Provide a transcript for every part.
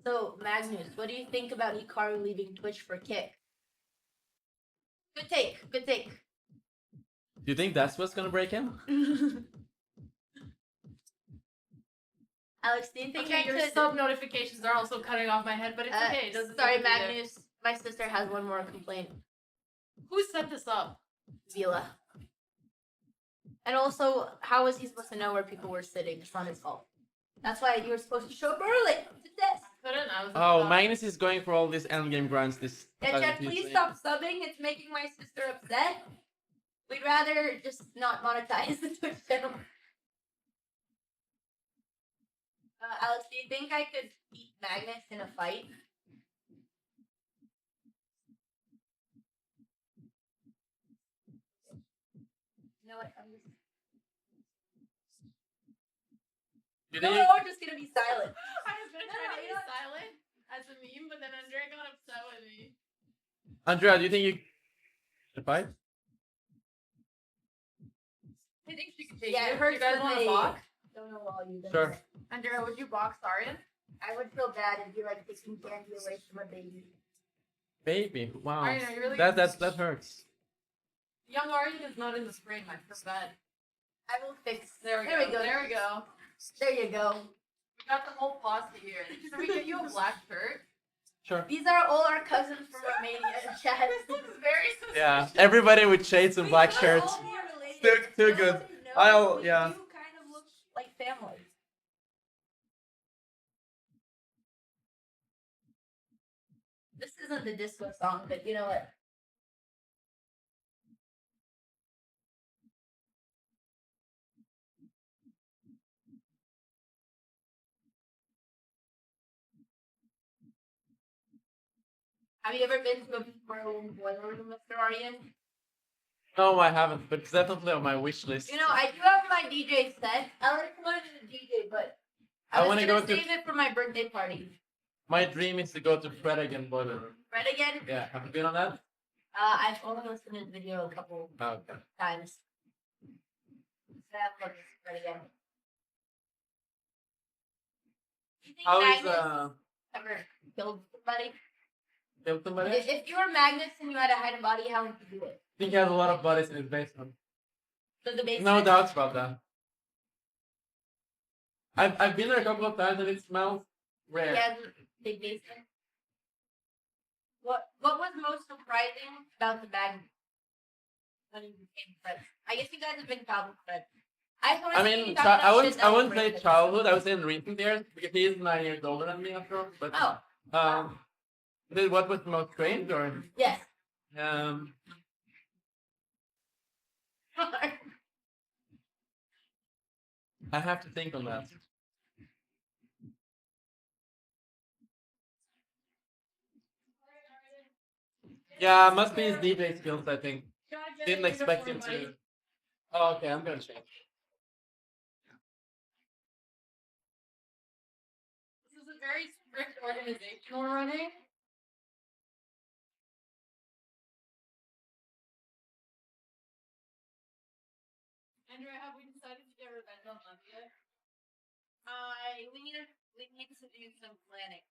So, Magnus, what do you think about Hikaru leaving Twitch for Kick? Good take. Good take. Do you think that's what's gonna break him? Alex, do you think Okay, I your could... sub notifications are also cutting off my head, but it's okay. It doesn't sorry, need to be there. Magnus. My sister has one more complaint. Who set this up? Vila. And also, how was he supposed to know where people were sitting? It's not his fault. That's why you were supposed to show up early to test. Couldn't I was. Oh, Magnus is going for all these endgame grinds. This. Yeah, Chad, please stop subbing. It's making my sister upset. We'd rather just not monetize the Twitch channel. Alex, do you think I could beat Magnus in a fight? You know what? I'm just... No, we're just gonna be silent. I was gonna try to be silent as a meme, but then Andrea got upset with me. Andrea, do you think you the fight? I think she could take Yeah, it. it hurts You guys when want they- to box? Don't know all you guys. Sure. Andrea, would you box Arian? I would feel bad if you like taking candy away from a baby. Baby, wow. Arian, are you really That hurts. Young Arian is not in the spring. I feel bad. I will fix. There we go. There we go. There you go. We got the whole posse here. Should we get you a black shirt? Sure. These are all our cousins from Romania and Chad. This is very suspicious. Yeah, everybody with shades and black shirts. Too good. Yeah. You kind of look like family. This isn't the disco song, but you know what? Have you ever been to a boiler room, Mr. Aryan? No, I haven't, but it's definitely on my wish list. You know, I do have my DJ set. I like to learn to DJ, but I was wanna gonna go to- save it for my birthday party. My dream is to go to Fred again boiler room. Right again? Yeah, have you been on that? I've only listened to the video a couple Oh, okay. times. So I'll look right again. Do you think How is Magnus ever killed somebody? killed somebody? I If you were Magnus and you had to hide a body, how would you do it? think he has a lot of bodies in his basement. So the basement. No doubts about that. I've been there a couple of times and it smells rare. He has a big basement. What was most surprising about the bag when you became friends? I guess you guys have been childhood friends. I mean, I wouldn't say childhood. I would say in recent years because he is 9 years older than me after all. But Oh, what was the most strange or yes. I have to think on that. Yeah, must be his DJ skills. I think didn't expect him to. Oh, okay, I'm gonna change. This is a very strict organization we're running. Andrea, have we decided to get revenge on Love yet? We need to do some planning.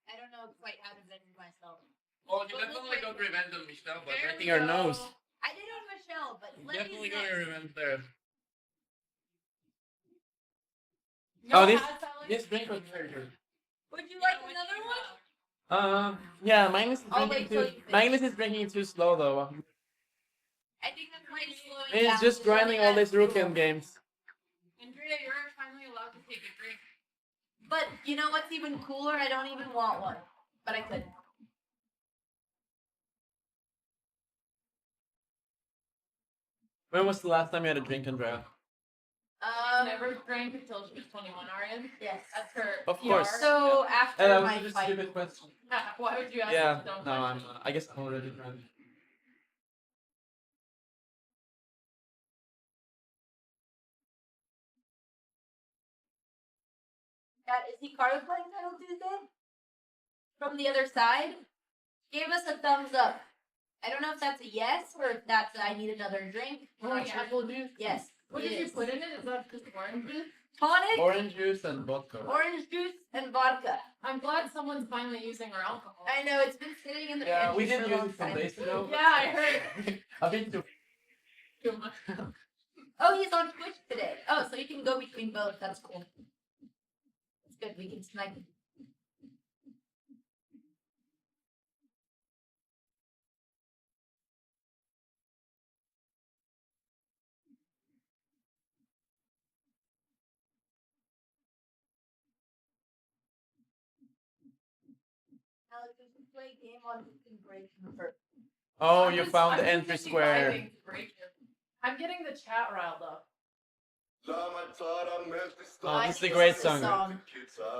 I don't know quite how to venge myself. Oh, you definitely got revenge on Michelle by breaking her nose. I did on Michelle, but You let definitely me got your revenge there. No Oh, this hats, Alex? this drink was very good. Would you like another one? Yeah, Magnus is I'll drinking wait till too. you finish. Magnus is drinking too slow though. I think that's might slow you He's down. just grinding all these Slowly Ruken down. games. Andrea, you're finally allowed to take a drink. But you know what's even cooler? I don't even want one, but I could. When was the last time you had a drink, Andrea? Never drank until she was 21, Arian. Yes. That's her. Of PR. course. So after And that my was just a fight, stupid question. Why would you ask Yeah, me dumb no, I'm. questions? I guess I'm already drunk. is Hikaru playing Title Tuesday? From the other side, gave us a thumbs up. I don't know if that's a yes or if that's I need another drink. I'm Oh, not yeah, sure. apple juice. Yes. What it did you is. put in it? Is that just orange juice? Tonic, Orange juice and vodka. orange juice, and vodka. I'm glad someone's finally using our alcohol. I know, it's been sitting in the Yeah, pantry we for didn't a use long it some time. days ago. Yeah, I heard. A bit too. Too much. Oh, he's on Twitch today. Oh, so you can go between both. That's cool. That's good. We can snipe him. Alex, we should play a game on who can break the first. Oh, I'm you just- found I'm the just entry busy square. vibing to break it. I'm getting the chat riled up. Oh, I this is a think great is the song.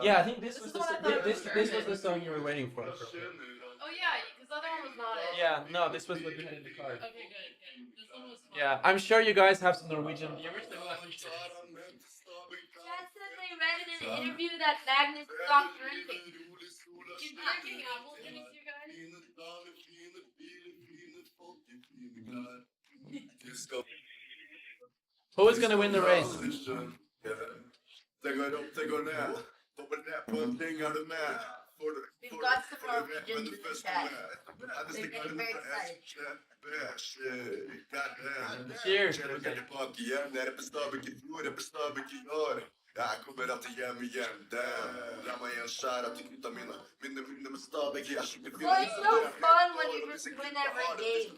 Yeah, I think this This was is the what I s- thought this was this German. was the song you were waiting for. Oh yeah, because the other one was not it. Yeah, no, this was what you had in the card. Okay, good. This one was fun. Yeah, I'm sure you guys have some Norwegian viewers. They will appreciate it. Chad said they read in an interview that Magnus stopped drinking. He's drinking apple juice, you guys. Who is gonna win the race? We've got some Norwegians in the chat. They're getting very excited. Cheers. Well, it's no fun when you just win every game.